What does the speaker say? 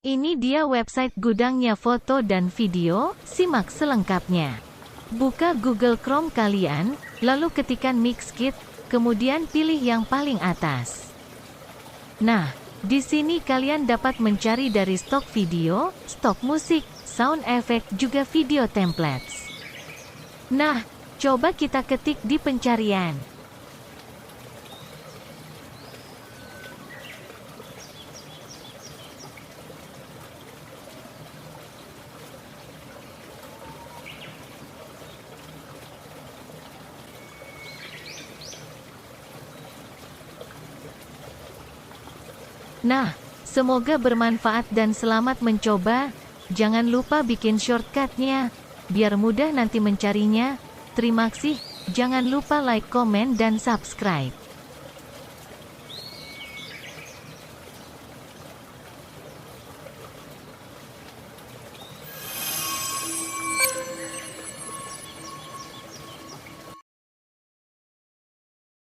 Ini dia website gudangnya foto dan video, simak selengkapnya. Buka Google Chrome kalian, lalu ketikkan Mixkit, kemudian pilih yang paling atas. Nah, di sini kalian dapat mencari dari stok video, stok musik, sound effect juga video templates. Nah, coba kita ketik di pencarian. Nah, semoga bermanfaat dan selamat mencoba. Jangan lupa bikin shortcutnya, biar mudah nanti mencarinya. Terima kasih, jangan lupa like, komen, dan subscribe.